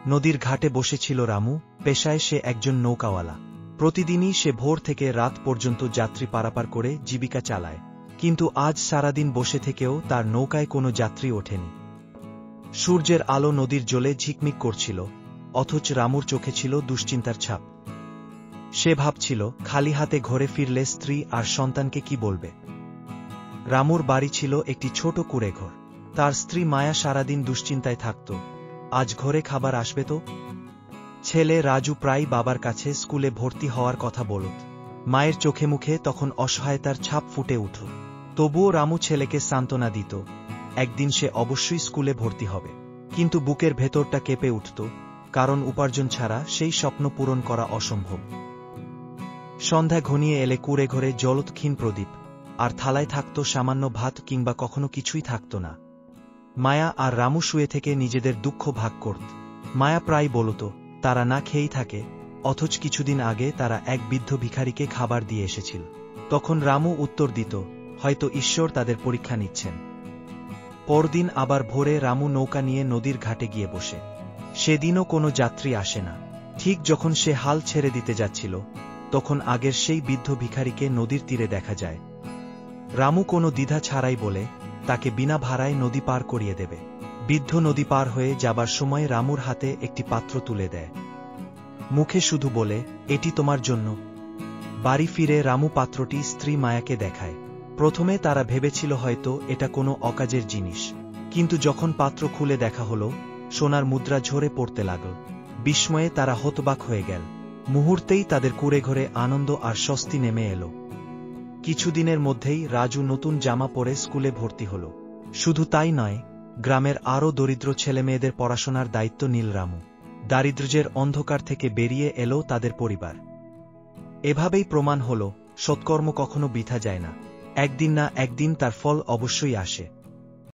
নদীর ঘাটে বসেছিল রামু। পেশায় সে একজন নৌকাওয়ালা। প্রতিদিনই সে ভোর থেকে রাত পর্যন্ত যাত্রী পারাপার করে জীবিকা চালায়। কিন্তু আজ সারাদিন বসে থেকেও তার নৌকায় কোনো যাত্রী ওঠেনি। সূর্যের আলো নদীর জলে ঝিকমিক করছিল, অথচ রামুর চোখে ছিল দুশ্চিন্তার ছাপ। সে ভাবছিল, খালি হাতে ঘরে ফিরলে স্ত্রী আর সন্তানকে কি বলবে। রামুর বাড়ি ছিল একটি ছোট কুঁড়েঘর। তার স্ত্রী মায়া সারাদিন দুশ্চিন্তায় থাকত, আজ ঘরে খাবার আসবে তো। ছেলে রাজু প্রায় বাবার কাছে স্কুলে ভর্তি হওয়ার কথা বলত। মায়ের চোখে মুখে তখন অসহায়তার ছাপ ফুটে উঠল। তবুও রামু ছেলেকে সান্ত্বনা দিত, একদিন সে অবশ্যই স্কুলে ভর্তি হবে। কিন্তু বুকের ভেতরটা কেঁপে উঠত, কারণ উপার্জন ছাড়া সেই স্বপ্ন পূরণ করা অসম্ভব। সন্ধ্যা ঘনিয়ে এলে কুঁড়ে ঘরে জ্বলত ক্ষীণ প্রদীপ, আর থালায় থাকত সামান্য ভাত, কিংবা কখনো কিছুই থাকত না। মায়া আর রামু শুয়ে থেকে নিজেদের দুঃখ ভাগ করত। মায়া প্রায় বলত, তারা না খেয়েই থাকে, অথচ কিছুদিন আগে তারা এক বৃদ্ধ ভিখারিকে খাবার দিয়ে এসেছিল। তখন রামু উত্তর দিত, হয়তো ঈশ্বর তাদের পরীক্ষা নিচ্ছেন। পরদিন আবার ভোরে রামু নৌকা নিয়ে নদীর ঘাটে গিয়ে বসে। সেদিনও কোনো যাত্রী আসে না। ঠিক যখন সে হাল ছেড়ে দিতে যাচ্ছিল, তখন আগের সেই বৃদ্ধ ভিখারিকে নদীর তীরে দেখা যায়। রামু কোনো দ্বিধা ছাড়াই বলে, তাকে বিনা ভাড়ায় নদী পার করিয়ে দেবে। বৃদ্ধ নদী পার হয়ে যাবার সময় রামুর হাতে একটি পাত্র তুলে দেয়। মুখে শুধু বলে, এটি তোমার জন্য। বাড়ি ফিরে রামু পাত্রটি স্ত্রী মায়াকে দেখায়। প্রথমে তারা ভেবেছিল হয়তো এটা কোনো অকাজের জিনিস, কিন্তু যখন পাত্র খুলে দেখা হলো, সোনার মুদ্রা ঝরে পড়তে লাগল। বিস্ময়ে তারা হতবাক হয়ে গেল। মুহূর্তেই তাদের কুঁড়েঘরে আনন্দ আর স্বস্তি নেমে এলো। কিছুদিনের মধ্যেই রাজু নতুন জামা পরে স্কুলে ভর্তি হল। শুধু তাই নয়, গ্রামের আরও দরিদ্র ছেলেমেয়েদের পড়াশোনার দায়িত্ব নিল রামু। দারিদ্র্যের অন্ধকার থেকে বেরিয়ে এলো তাদের পরিবার। এভাবেই প্রমাণ হল, সৎকর্ম কখনো বৃথা যায় না। একদিন না একদিন তার ফল অবশ্যই আসে।